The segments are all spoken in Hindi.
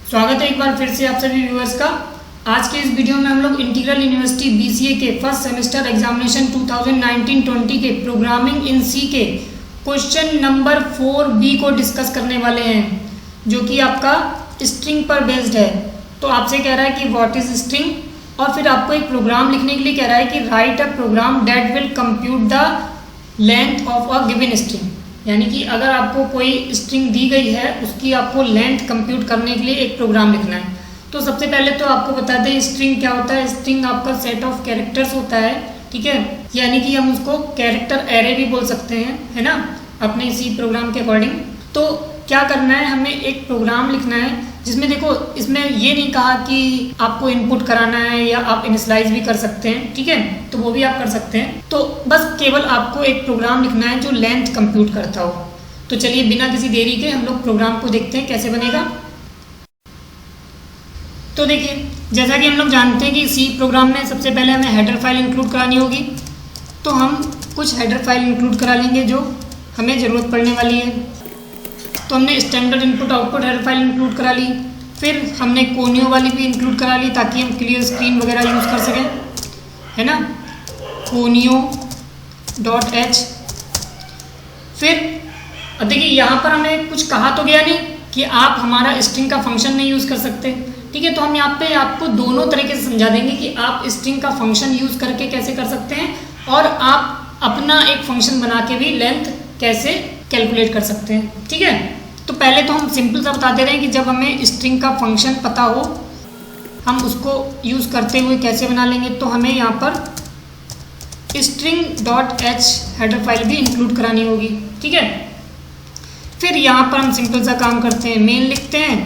स्वागत है एक बार फिर से आप सभी व्यूअर्स का। आज के इस वीडियो में हम लोग इंटीग्रल यूनिवर्सिटी बीसीए के फर्स्ट सेमेस्टर एग्जामिनेशन 2019-20 के प्रोग्रामिंग इन सी के क्वेश्चन नंबर 4B को डिस्कस करने वाले हैं, जो कि आपका स्ट्रिंग पर बेस्ड है। तो आपसे कह रहा है कि व्हाट इज स्ट्रिंग, और फिर आपको एक प्रोग्राम लिखने के लिए कह रहा है कि write a program that will compute the length of a given string. यानी कि अगर आपको कोई स्ट्रिंग दी गई है, उसकी आपको लेंथ कंप्यूट करने के लिए एक प्रोग्राम लिखना है। तो सबसे पहले तो आपको बता दें स्ट्रिंग क्या होता है। स्ट्रिंग आपका सेट ऑफ कैरेक्टर्स होता है, ठीक है। यानी कि हम उसको कैरेक्टर एरे भी बोल सकते हैं, है ना, अपने इसी प्रोग्राम के अकॉर्डिंग। तो क्या करना है, हमें एक प्रोग्राम लिखना है जिसमें देखो, इसमें ये नहीं कहा कि आपको इनपुट कराना है या आप इनिशियलाइज भी कर सकते हैं, ठीक है, तो वो भी आप कर सकते हैं। तो बस केवल आपको एक प्रोग्राम लिखना है जो लेंथ कंप्यूट करता हो। तो चलिए बिना किसी देरी के हम लोग प्रोग्राम को देखते हैं कैसे बनेगा। तो देखिए, जैसा कि हम लोग जानते हैं कि सी प्रोग्राम में सबसे पहले हमें हेडर फाइल इंक्लूड करानी होगी। तो हम कुछ हेडर फाइल इंक्लूड करा लेंगे जो हमें ज़रूरत पड़ने वाली है। तो हमने standard input output header file include करा ली, फिर हमने कोनियो वाली भी इंक्लूड करा ली ताकि हम क्लियर स्क्रीन वगैरह यूज़ कर सकें, है ना, conio.h। फिर देखिए यहाँ पर हमें कुछ कहा तो गया नहीं कि आप हमारा स्ट्रिंग का फंक्शन नहीं यूज़ कर सकते, ठीक है। तो हम यहाँ पे आपको दोनों तरीके से समझा देंगे कि आप स्ट्रिंग का फंक्शन यूज़ करके कैसे कर सकते हैं और आप अपना एक फंक्शन बना के भी लेंथ कैसे कैलकुलेट कर सकते हैं, ठीक है। तो पहले तो हम सिंपल सा बताते रहे कि जब हमें स्ट्रिंग का फंक्शन पता हो, हम उसको यूज़ करते हुए कैसे बना लेंगे। तो हमें यहाँ पर string.h हेडर फाइल भी इंक्लूड करानी होगी, ठीक है। फिर यहाँ पर हम सिंपल सा काम करते हैं, मेन लिखते हैं,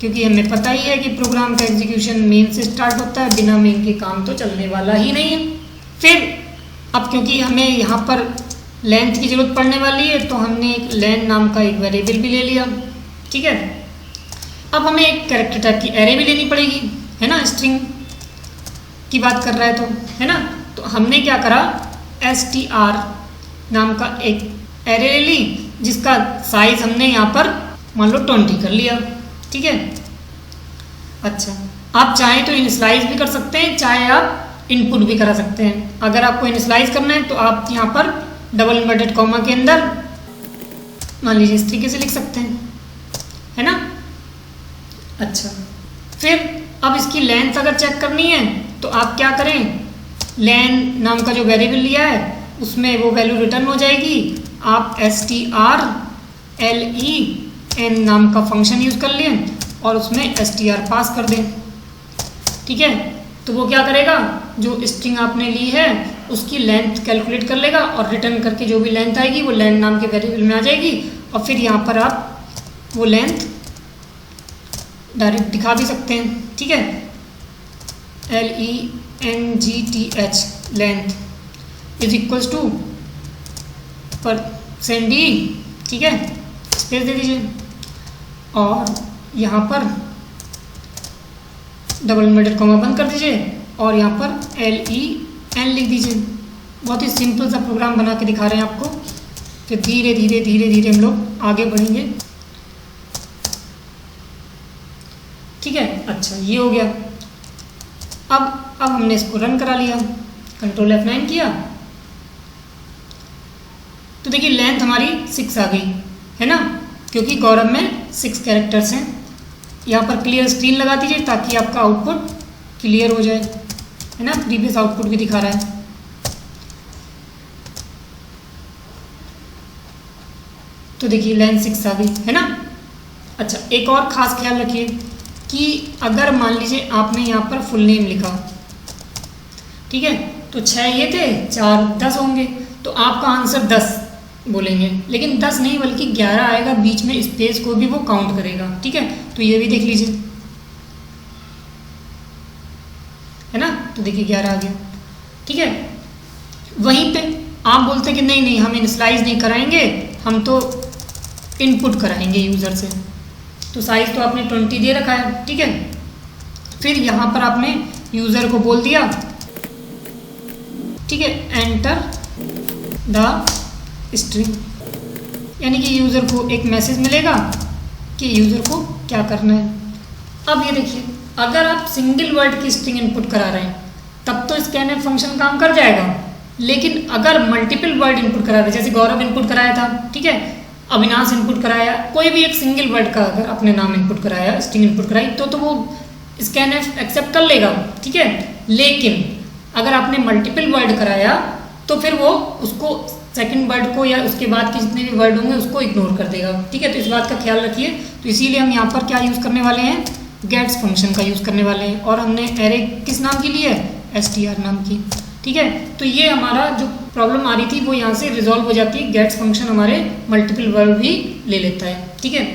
क्योंकि हमें पता ही है कि प्रोग्राम का एग्जीक्यूशन मेन से स्टार्ट होता है, बिना मेन के काम तो चलने वाला ही नहीं है। फिर अब क्योंकि हमें यहाँ पर लेंथ की जरूरत पड़ने वाली है, तो हमने एक लेन नाम का एक वेरिएबल भी ले लिया, ठीक है। अब हमें एक कैरेक्टर टाइप की एरे भी लेनी पड़ेगी, है ना, स्ट्रिंग की बात कर रहा है तो, है ना। तो हमने क्या करा, str नाम का एक एरे ले ली जिसका साइज हमने यहाँ पर मान लो 20 कर लिया, ठीक है। अच्छा, आप चाहें तो इनिशियलाइज भी कर सकते हैं, चाहे आप इनपुट भी करा सकते हैं। अगर आपको इनिशियलाइज करना है तो आप यहाँ पर डबल इन्वर्टेड कॉमा के अंदर मान लीजिए इस तरीके से लिख सकते हैं, है ना। अच्छा, फिर अब इसकी लेंथ अगर चेक करनी है तो आप क्या करें, लेन नाम का जो वेरिएबल लिया है उसमें वो वैल्यू रिटर्न हो जाएगी। आप strlen नाम का फंक्शन यूज़ कर लें और उसमें str पास कर दें, ठीक है। तो वो क्या करेगा, जो स्ट्रिंग आपने ली है उसकी लेंथ कैलकुलेट कर लेगा और रिटर्न करके जो भी लेंथ आएगी वो लेन नाम के वेरिएबल में आ जाएगी। और फिर यहाँ पर आप वो लेंथ डायरेक्ट दिखा भी सकते हैं, ठीक है, LENGTH length is equals to %d, ठीक है, स्पेस दे दीजिए और यहाँ पर डबल इन्वर्टेड कॉमा बंद कर दीजिए और यहाँ पर LEN लिख दीजिए। बहुत ही सिंपल सा प्रोग्राम बना के दिखा रहे हैं आपको। फिर धीरे धीरे धीरे धीरे हम लोग आगे बढ़ेंगे, ठीक है। अच्छा, ये हो गया। अब हमने इसको रन करा लिया, कंट्रोल F9 किया, तो देखिए लेंथ हमारी 6 आ गई, है ना, क्योंकि गौरव में 6 कैरेक्टर्स हैं। यहाँ पर क्लियर स्क्रीन लगा दीजिए ताकि आपका आउटपुट क्लियर हो जाए, है ना, प्रीवियस आउटपुट भी दिखा रहा है। तो देखिए लेंथ 6 आ गई, है ना। अच्छा, एक और ख़ास ख्याल रखिए कि अगर मान लीजिए आपने यहाँ पर फुल नेम लिखा, ठीक है, तो 6 ये थे, 4 10 होंगे, तो आपका आंसर 10 बोलेंगे, लेकिन 10 नहीं बल्कि 11 आएगा, बीच में स्पेस को भी वो काउंट करेगा, ठीक है। तो ये भी देख लीजिए, है ना। तो देखिए 11 आ गया, ठीक है। वहीं पे आप बोलते कि नहीं नहीं हम इनिशियलाइज नहीं कराएंगे, हम तो इनपुट कराएंगे यूज़र से। तो साइज तो आपने 20 दे रखा है, ठीक है। फिर यहाँ पर आपने यूज़र को बोल दिया, ठीक है, एंटर द स्ट्रिंग, यानी कि यूज़र को एक मैसेज मिलेगा कि यूज़र को क्या करना है। अब ये देखिए, अगर आप सिंगल वर्ड की स्ट्रिंग इनपुट करा रहे हैं तब तो स्कैनफ फंक्शन काम कर जाएगा, लेकिन अगर मल्टीपल वर्ड इनपुट करा रहे, जैसे गौरव इनपुट कराया था, ठीक है, अविनाश इनपुट कराया, कोई भी एक सिंगल वर्ड का अगर अपने नाम इनपुट कराया, स्ट्रिंग इनपुट कराई, तो वो स्कैनफ एक्सेप्ट कर लेगा, ठीक है। लेकिन अगर आपने मल्टीपल वर्ड कराया तो फिर वो उसको सेकंड वर्ड को या उसके बाद के जितने भी वर्ड होंगे उसको इग्नोर कर देगा, ठीक है। तो इस बात का ख्याल रखिए। तो इसीलिए हम यहाँ पर क्या यूज़ करने वाले हैं, गेट्स फंक्शन का यूज़ करने वाले हैं। और हमने एरे किस नाम की ली है, str नाम की, ठीक है। तो ये हमारा जो प्रॉब्लम आ रही थी वो यहाँ से रिजॉल्व हो जाती है। गेट्स फंक्शन हमारे मल्टीपल वर्ड भी ले लेता है, ठीक है।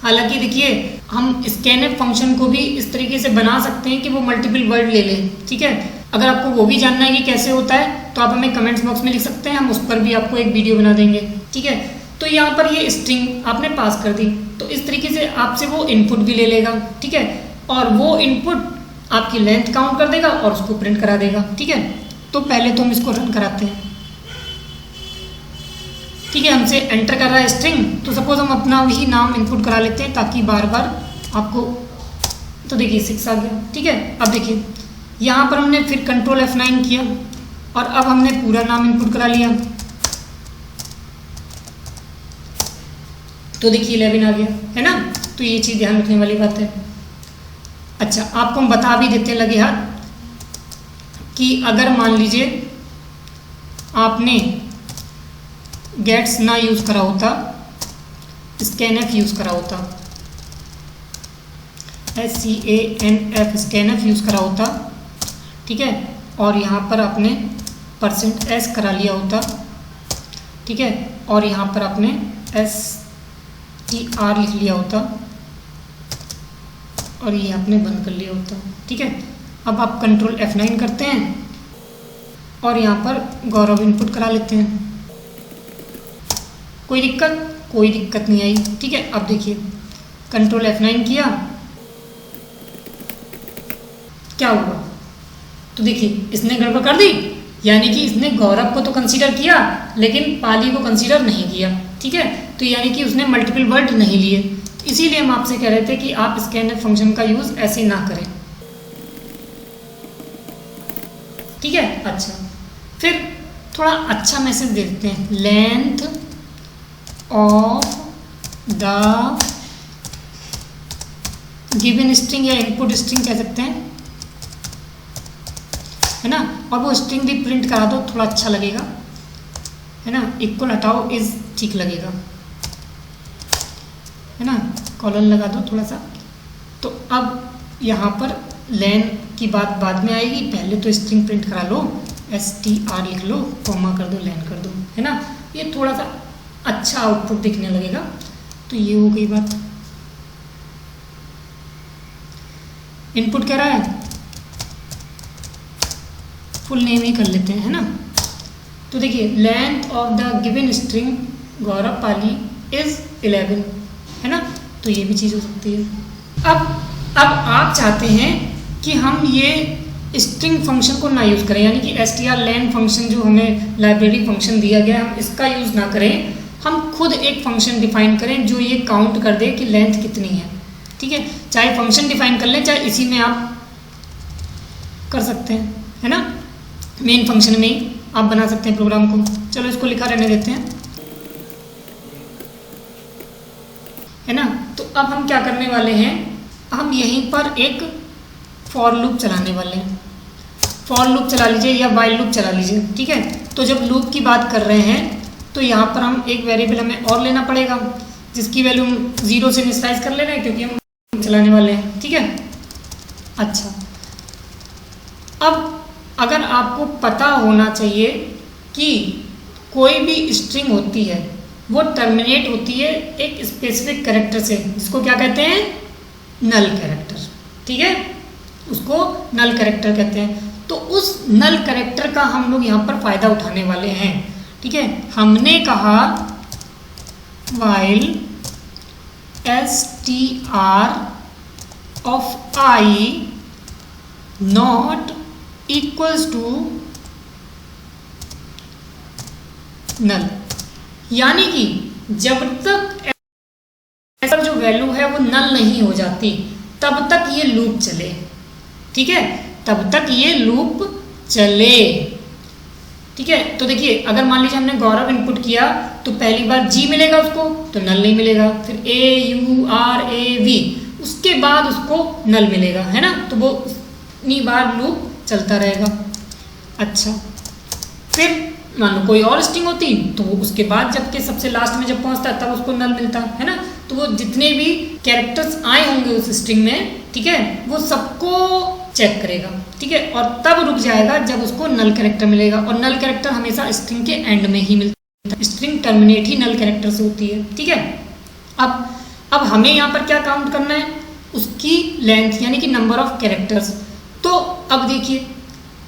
हालांकि देखिए, हम स्कैनफ फंक्शन को भी इस तरीके से बना सकते हैं कि वो मल्टीपल वर्ड ले ले, ठीक है। अगर आपको वो भी जानना है कि कैसे होता है तो आप हमें कमेंट्स बॉक्स में लिख सकते हैं, हम उस पर भी आपको एक वीडियो बना देंगे, ठीक है। तो यहाँ पर ये स्ट्रिंग आपने पास कर दी, तो इस तरीके से आपसे वो इनपुट भी ले लेगा, ठीक है। और वो इनपुट आपकी लेंथ काउंट कर देगा और उसको प्रिंट करा देगा, ठीक है। तो पहले तो हम इसको रन कराते हैं, ठीक है। हमसे एंटर कर रहा है स्ट्रिंग, तो सपोज हम अपना वही नाम इनपुट करा लेते हैं ताकि बार बार आपको, तो देखिए 6 आ गया, ठीक है। अब देखिए यहाँ पर हमने फिर कंट्रोल F9 किया और अब हमने पूरा नाम इनपुट करा लिया, तो देखिए 11 आ गया, है ना। तो ये चीज़ ध्यान रखने वाली बात है। अच्छा, आपको हम बता भी देते लगे हाथ कि अगर मान लीजिए आपने गेट्स ना यूज़ करा होता, स्कैनफ यूज़ करा होता, SCANF स्कैनफ यूज़ करा होता, ठीक है। और यहाँ पर आपने %s करा लिया होता, ठीक है। और यहाँ पर आपने STR लिख लिया होता और ये आपने बंद कर लिया होता, ठीक है। अब आप कंट्रोल F9 करते हैं और यहाँ पर गौरव इनपुट करा लेते हैं। कोई दिक्कत नहीं आई, ठीक है। अब देखिए कंट्रोल F9 किया, क्या हुआ, तो देखिए इसने गड़बड़ कर दी, यानी कि इसने गौरव को तो कंसीडर किया लेकिन पाली को कंसीडर नहीं किया, ठीक है। तो यानी कि उसने मल्टीपल वर्ड नहीं लिए। इसीलिए हम आपसे कह रहे थे कि आप स्कैनफ फंक्शन का यूज़ ऐसे ना करें, ठीक है। अच्छा, फिर थोड़ा अच्छा मैसेज दे देते हैं, length of the given string या इनपुट स्ट्रिंग कह सकते हैं, है ना। और वो स्ट्रिंग भी प्रिंट करा दो, थोड़ा अच्छा लगेगा, है ना। इक्वल हटाओ इज ठीक लगेगा, है ना। कॉलन लगा दो थोड़ा सा। तो अब यहाँ पर लेन की बात बाद में आएगी, पहले तो स्ट्रिंग प्रिंट करा लो, STR लिख लो, कॉमा कर दो, लेन कर दो, है ना। ये थोड़ा सा अच्छा आउटपुट दिखने लगेगा। तो ये हो गई बात। इनपुट कह रहा है, फुल नेम ही कर लेते हैं, है ना। तो देखिए length of the given string Gaurav Pali is 11, है ना। तो ये भी चीज़ हो सकती है। अब आप चाहते हैं कि हम ये स्ट्रिंग फंक्शन को ना यूज़ करें, यानी कि str len फंक्शन जो हमें लाइब्रेरी फंक्शन दिया गया है हम इसका यूज़ ना करें, हम खुद एक फंक्शन डिफाइन करें जो ये काउंट कर दे कि लेंथ कितनी है, ठीक है। चाहे फंक्शन डिफाइन कर लें, चाहे इसी में आप कर सकते हैं, है ना। मेन फंक्शन में ही आप बना सकते हैं प्रोग्राम को। चलो इसको लिखा रहने देते हैं, है ना। तो अब हम क्या करने वाले हैं, हम यहीं पर एक फॉर लूप चलाने वाले हैं। फॉर लूप चला लीजिए या वाइल लूप चला लीजिए, ठीक है। तो जब लूप की बात कर रहे हैं तो यहाँ पर हम एक वेरिएबल हमें और लेना पड़ेगा जिसकी वैल्यू 0 से इनिशियलाइज कर ले रहे हैं क्योंकि हम चलाने वाले हैं, ठीक है। अच्छा, अब अगर आपको पता होना चाहिए कि कोई भी स्ट्रिंग होती है वो टर्मिनेट होती है एक स्पेसिफिक कैरेक्टर से, जिसको क्या कहते हैं, नल कैरेक्टर, ठीक है। उसको नल कैरेक्टर कहते हैं। तो उस नल कैरेक्टर का हम लोग यहाँ पर फ़ायदा उठाने वाले हैं, ठीक है। हमने कहा while str of I not equals to नल, यानी कि जब तक जो वैल्यू है वो नल नहीं हो जाती तब तक ये लूप चले, ठीक है, तब तक ये लूप चले, ठीक है। तो देखिए अगर मान लीजिए हमने गौरव इनपुट किया तो पहली बार जी मिलेगा उसको, तो नल नहीं मिलेगा, फिर AURAV, उसके बाद उसको नल मिलेगा, है ना, तो वो इतनी बार लूप चलता रहेगा। अच्छा, फिर मान लो कोई और स्ट्रिंग होती तो वो उसके बाद जब के सबसे लास्ट में जब पहुंचता तब उसको नल मिलता, है ना। तो वो जितने भी कैरेक्टर्स आए होंगे उस स्ट्रिंग में, ठीक है, वो सबको चेक करेगा, ठीक है, और तब रुक जाएगा जब उसको नल कैरेक्टर मिलेगा। और नल कैरेक्टर हमेशा स्ट्रिंग के एंड में ही मिलता है, स्ट्रिंग टर्मिनेट ही नल कैरेक्टर से होती है, ठीक है। अब हमें यहाँ पर क्या काउंट करना है, उसकी लेंथ यानी कि नंबर ऑफ कैरेक्टर्स। तो अब देखिए,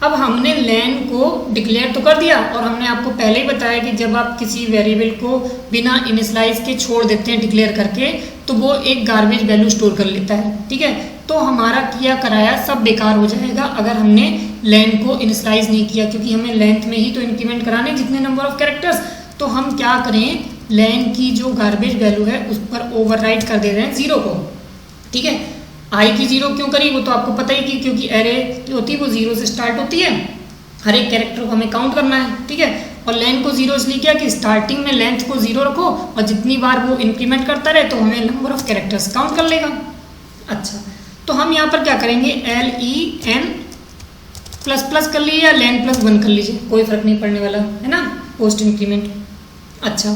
अब हमने लेन को डिक्लेयर तो कर दिया, और हमने आपको पहले ही बताया कि जब आप किसी वेरिएबल को बिना इनिशियलाइज के छोड़ देते हैं डिक्लेयर करके, तो वो एक गार्बेज वैल्यू स्टोर कर लेता है, ठीक है। तो हमारा किया कराया सब बेकार हो जाएगा अगर हमने लेन को इनिशियलाइज नहीं किया, क्योंकि हमें लेंथ में ही तो इंक्रीमेंट कराने जितने नंबर ऑफ कैरेक्टर्स। तो हम क्या करें, लेन की जो गार्बेज वैल्यू है उस पर ओवरराइड कर दे रहे हैं 0 को, ठीक है। आई की 0 क्यों करी वो तो आपको पता ही कि क्योंकि एरे जो होती है वो 0 से स्टार्ट होती है, हर एक कैरेक्टर को हमें काउंट करना है, ठीक है। और लेन को 0 इसलिए किया कि स्टार्टिंग में लेंथ को 0 रखो और जितनी बार वो इंक्रीमेंट करता रहे तो हमें नंबर ऑफ कैरेक्टर्स काउंट कर लेगा। अच्छा, तो हम यहाँ पर क्या करेंगे, LEN प्लस कर लीजिए या लेन +1 कर लीजिए, कोई फर्क नहीं पड़ने वाला, है ना, पोस्ट इंक्रीमेंट। अच्छा,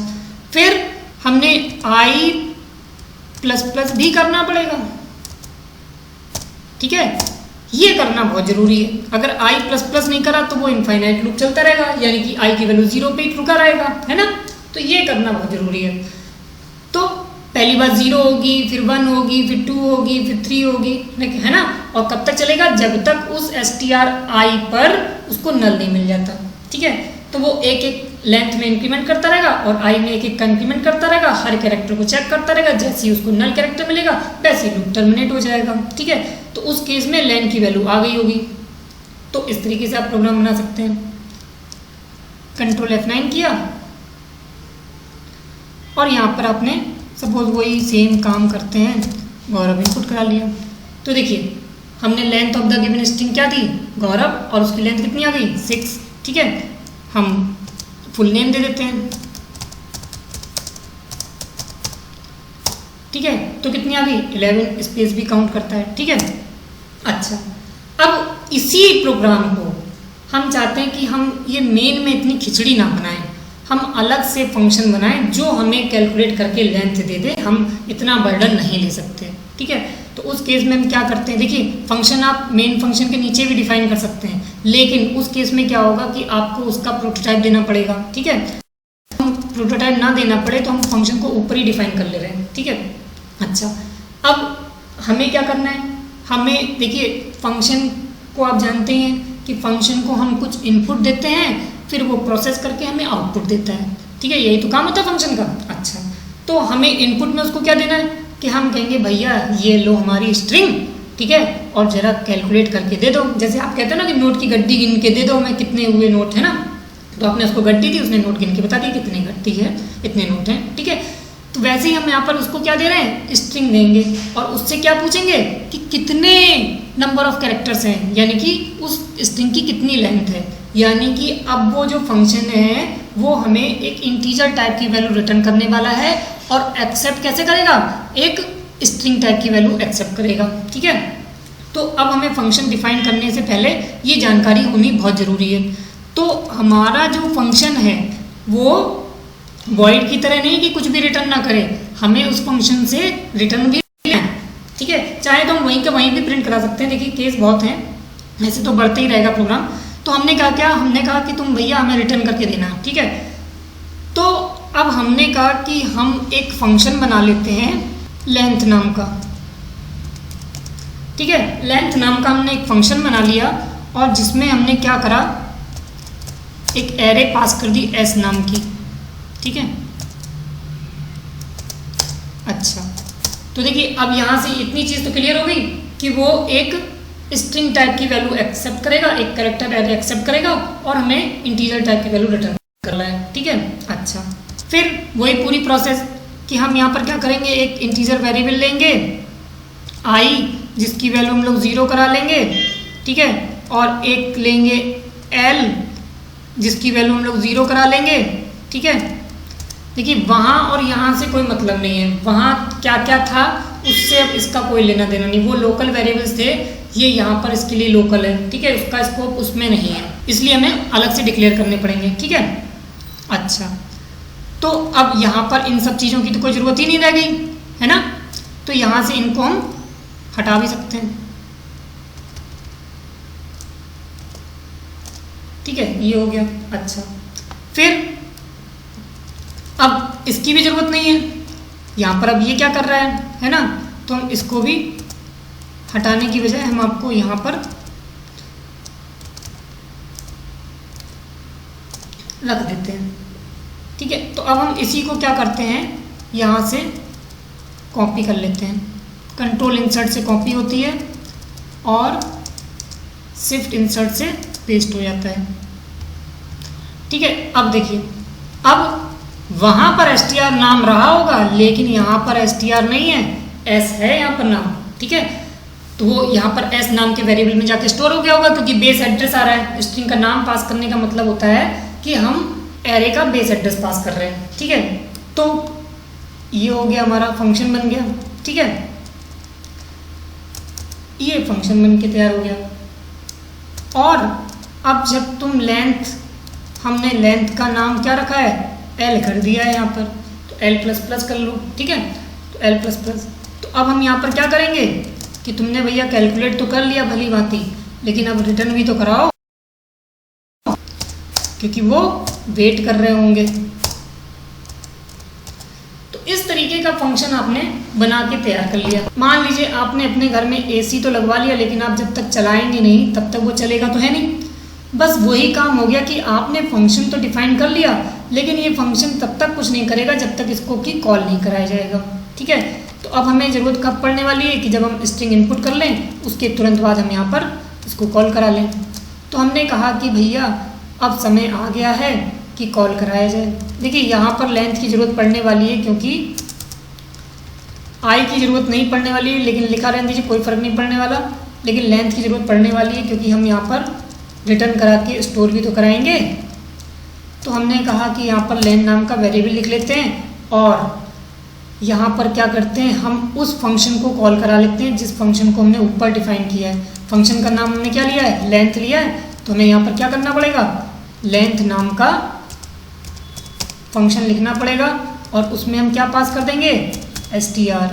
फिर हमने I++ भी करना पड़ेगा, ठीक है, ये करना बहुत जरूरी है। अगर I++ नहीं करा तो वो इनफाइनाइट लूप चलता रहेगा, यानी कि I की वैल्यू 0 पे ही रुका रहेगा, है ना। तो ये करना बहुत जरूरी है। तो पहली बार 0 होगी, फिर 1 होगी, फिर 2 होगी, फिर 3 होगी, है ना। और कब तक चलेगा, जब तक उस stri पर उसको नल नहीं मिल जाता, ठीक है। तो वो एक एक लेंथ में इंक्रीमेंट करता रहेगा और आई में एक एक का इंक्रीमेंट करता रहेगा, हर कैरेक्टर को चेक करता रहेगा, जैसे ही उसको नल कैरेक्टर मिलेगा वैसे ही लूप टर्मिनेट हो जाएगा, ठीक है। तो उस केस में लेन की वैल्यू आ गई होगी। तो इस तरीके से आप प्रोग्राम बना सकते हैं। कंट्रोल F9 किया और यहाँ पर आपने सपोज वही सेम काम करते हैं, गौरव इनपुट करा लिया। तो देखिए हमने length of the given string क्या दी, गौरव, और उसकी लेंथ कितनी आ गई, 6, ठीक है। हम फुल नेम दे देते हैं, ठीक है, तो कितनी आ गई, 11 स्पेस भी काउंट करता है, ठीक है। अच्छा, अब इसी प्रोग्राम को हम चाहते हैं कि हम ये मेन में इतनी खिचड़ी ना बनाएं, हम अलग से फंक्शन बनाएं जो हमें कैलकुलेट करके लेंथ दे दे, हम इतना बर्डन नहीं ले सकते, ठीक है। तो उस केस में हम क्या करते हैं, देखिए फंक्शन आप मेन फंक्शन के नीचे भी डिफाइन कर सकते हैं, लेकिन उस केस में क्या होगा कि आपको उसका प्रोटोटाइप देना पड़ेगा, ठीक है। हम प्रोटोटाइप ना देना पड़े तो हम फंक्शन को ऊपर ही डिफाइन कर ले रहे हैं, ठीक है। अच्छा, अब हमें क्या करना है, हमें देखिए फंक्शन को आप जानते हैं कि फंक्शन को हम कुछ इनपुट देते हैं, फिर वो प्रोसेस करके हमें आउटपुट देता है, ठीक है, यही तो काम होता है फंक्शन का। अच्छा, तो हमें इनपुट में उसको क्या देना है कि हम कहेंगे भैया ये लो हमारी स्ट्रिंग, ठीक है, और जरा कैलकुलेट करके दे दो। जैसे आप कहते हो ना कि नोट की गड्डी गिन के दे दो हमें कितने हुए नोट, है ना। तो आपने उसको गड्डी दी, उसने नोट गिन के बता दी कितनी गड्डी है, इतने नोट हैं, ठीक है। तो वैसे ही हम यहाँ पर उसको क्या दे रहे हैं, स्ट्रिंग देंगे, और उससे क्या पूछेंगे कि कितने नंबर ऑफ कैरेक्टर्स हैं, यानी कि उस स्ट्रिंग की कितनी लेंथ है। यानी कि अब वो जो फंक्शन है वो हमें एक इंटीजर टाइप की वैल्यू रिटर्न करने वाला है, और एक्सेप्ट कैसे करेगा, एक स्ट्रिंग टाइप की वैल्यू एक्सेप्ट करेगा, ठीक है। तो अब हमें फंक्शन डिफाइन करने से पहले ये जानकारी होनी बहुत ज़रूरी है। तो हमारा जो फंक्शन है वो वॉइड की तरह नहीं कि कुछ भी रिटर्न ना करे, हमें उस फंक्शन से रिटर्न भी लेना है, ठीक है। चाहे तो हम वहीं के वहीं भी प्रिंट करा सकते हैं, देखिए केस बहुत हैं, ऐसे तो बढ़ते ही रहेगा प्रोग्राम। तो हमने कहा क्या, हमने कहा कि तुम भैया हमें रिटर्न करके देना, ठीक है। तो अब हमने कहा कि हम एक फंक्शन बना लेते हैं लेंथ नाम का, ठीक है। लेंथ नाम का हमने एक फंक्शन बना लिया और जिसमें हमने क्या करा, एक एरे पास कर दी एस नाम की, ठीक है। अच्छा, तो देखिए अब यहाँ से इतनी चीज़ तो क्लियर हो गई कि वो एक स्ट्रिंग टाइप की वैल्यू एक्सेप्ट करेगा, एक कैरेक्टर एरे एक्सेप्ट करेगा और हमें इंटीजर टाइप की वैल्यू रिटर्न करना है, ठीक है। अच्छा, फिर वही पूरी प्रोसेस कि हम यहाँ पर क्या करेंगे, एक इंटीजर वेरिएबल लेंगे आई जिसकी वैल्यू हम लोग 0 करा लेंगे, ठीक है, और एक लेंगे L जिसकी वैल्यू हम लोग 0 करा लेंगे, ठीक है। देखिए वहाँ और यहाँ से कोई मतलब नहीं है, वहाँ क्या क्या था उससे अब इसका कोई लेना देना नहीं, वो लोकल वेरिएबल्स थे, ये यहाँ पर इसके लिए लोकल है, ठीक है, उसका स्कोप उसमें नहीं है, इसलिए हमें अलग से डिक्लेयर करने पड़ेंगे, ठीक है। अच्छा, तो अब यहाँ पर इन सब चीज़ों की तो कोई ज़रूरत ही नहीं रह गई, है ना, तो यहाँ से इनको हम हटा भी सकते हैं, ठीक है, ये हो गया। अच्छा, फिर अब इसकी भी ज़रूरत नहीं है, यहाँ पर अब ये क्या कर रहा है ना, तो हम इसको भी हटाने की बजाय हम आपको यहाँ पर रख देते हैं, ठीक है। तो अब हम इसी को क्या करते हैं, यहाँ से कॉपी कर लेते हैं, कंट्रोल इंसर्ट से कॉपी होती है और शिफ्ट इंसर्ट से पेस्ट हो जाता है, ठीक है। अब देखिए, अब वहाँ पर str नाम रहा होगा लेकिन यहाँ पर str नहीं है, s है यहाँ पर नाम, ठीक है, तो वो यहाँ पर s नाम के वेरिएबल में जाके स्टोर हो गया होगा क्योंकि बेस एड्रेस आ रहा है। स्ट्रिंग का नाम पास करने का मतलब होता है कि हम एरे का बेस एड्रेस पास कर रहे हैं, ठीक है। तो ये हो गया हमारा फंक्शन बन गया, ठीक है, ये फंक्शन बन के तैयार हो गया। और अब जब तुम लेंथ, हमने लेंथ का नाम क्या रखा है, L कर दिया है यहाँ पर, तो L++ कर लो, ठीक है, तो L++। तो अब हम यहाँ पर क्या करेंगे कि तुमने भैया कैलकुलेट तो कर लिया भली भांति, लेकिन अब रिटर्न भी तो कराओ क्योंकि वो वेट कर रहे होंगे। तो इस तरीके का फंक्शन आपने बना के तैयार कर लिया। मान लीजिए आपने अपने घर में AC तो लगवा लिया लेकिन आप जब तक चलाएंगे नहीं तब तक वो चलेगा तो है नहीं, बस वही काम हो गया कि आपने फंक्शन तो डिफाइन कर लिया लेकिन ये फंक्शन तब तक कुछ नहीं करेगा जब तक इसको की कॉल नहीं कराया जाएगा, ठीक है। तो अब हमें ज़रूरत कब पड़ने वाली है कि जब हम स्ट्रिंग इनपुट कर लें उसके तुरंत बाद हम यहाँ पर इसको कॉल करा लें। तो हमने कहा कि भैया अब समय आ गया है कि कॉल कराया जाए। देखिए यहाँ पर लेंथ की ज़रूरत पड़ने वाली है क्योंकि आई की ज़रूरत नहीं पड़ने वाली है, लेकिन लिखा रहने दीजिए, कोई फ़र्क नहीं पड़ने वाला, लेकिन लेंथ की ज़रूरत पड़ने वाली है क्योंकि हम यहाँ पर रिटर्न करा के स्टोर भी तो कराएंगे। तो हमने कहा कि यहाँ पर लेन नाम का वेरिएबल लिख लेते हैं और यहाँ पर क्या करते हैं, हम उस फंक्शन को कॉल करा लेते हैं जिस फंक्शन को हमने ऊपर डिफाइन किया है। फंक्शन का नाम हमने क्या लिया है, लेंथ लिया है, तो हमें यहाँ पर क्या करना पड़ेगा, लेंथ नाम का फंक्शन लिखना पड़ेगा और उसमें हम क्या पास कर देंगे, str।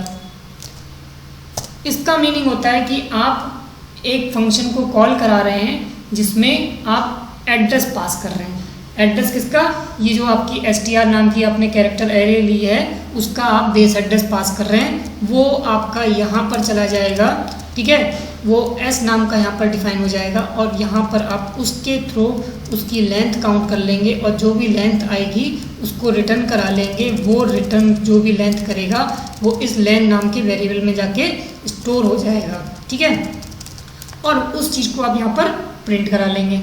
इसका मीनिंग होता है कि आप एक फंक्शन को कॉल करा रहे हैं जिसमें आप एड्रेस पास कर रहे हैं। एड्रेस किसका, ये जो आपकी str नाम की आपने कैरेक्टर एरे ली है उसका आप बेस एड्रेस पास कर रहे हैं, वो आपका यहाँ पर चला जाएगा, ठीक है, वो s नाम का यहाँ पर डिफाइन हो जाएगा और यहाँ पर आप उसके थ्रू उसकी लेंथ काउंट कर लेंगे और जो भी लेंथ आएगी उसको रिटर्न करा लेंगे। वो रिटर्न जो भी लेंथ करेगा वो इस लेन नाम के वेरिएबल में जाके स्टोर हो जाएगा, ठीक है, और उस चीज़ को आप यहाँ पर प्रिंट करा लेंगे।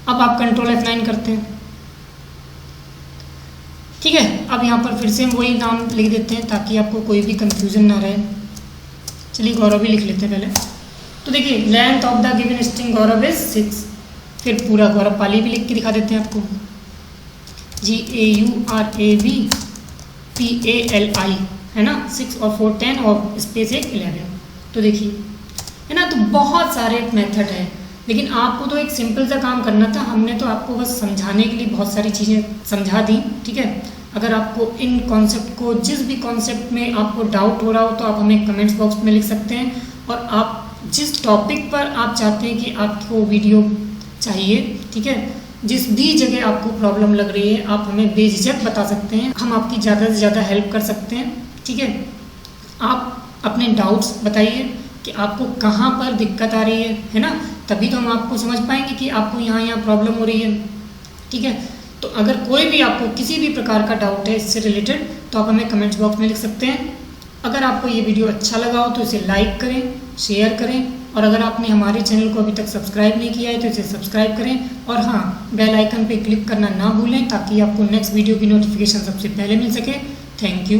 अब आप कंट्रोल F9 करते हैं, ठीक है। अब यहाँ पर फिर से हम वही नाम लिख देते हैं ताकि आपको कोई भी कंफ्यूजन ना रहे। चलिए गौरव भी लिख लेते हैं पहले। तो देखिए length of the given string Gaurav is 6, फिर पूरा गौरव पाली भी लिख के दिखा देते हैं आपको, GAURAVPALI, है ना, 6 और 4 10 और स्पेस 11। तो देखिए, है ना, तो बहुत सारे मेथड है लेकिन आपको तो एक सिंपल सा काम करना था। हमने तो आपको बस समझाने के लिए बहुत सारी चीज़ें समझा दी, ठीक है। अगर आपको इन कॉन्सेप्ट को, जिस भी कॉन्सेप्ट में आपको डाउट हो रहा हो तो आप हमें कमेंट्स बॉक्स में लिख सकते हैं और आप जिस टॉपिक पर आप चाहते हैं कि आपको वीडियो चाहिए, ठीक है, जिस भी जगह आपको प्रॉब्लम लग रही है आप हमें बेझिझक बता सकते हैं, हम आपकी ज़्यादा से ज़्यादा हेल्प कर सकते हैं, ठीक है। आप अपने डाउट्स बताइए कि आपको कहाँ पर दिक्कत आ रही है ना, तभी तो हम आपको समझ पाएंगे कि आपको यहाँ प्रॉब्लम हो रही है, ठीक है। तो अगर कोई भी आपको किसी भी प्रकार का डाउट है इससे रिलेटेड तो आप हमें कमेंट्स बॉक्स में लिख सकते हैं। अगर आपको ये वीडियो अच्छा लगा हो तो इसे लाइक करें, शेयर करें और अगर आपने हमारे चैनल को अभी तक सब्सक्राइब नहीं किया है तो इसे सब्सक्राइब करें और हाँ, बेल आइकन पे क्लिक करना ना भूलें ताकि आपको नेक्स्ट वीडियो की नोटिफिकेशन सबसे पहले मिल सके। Thank you.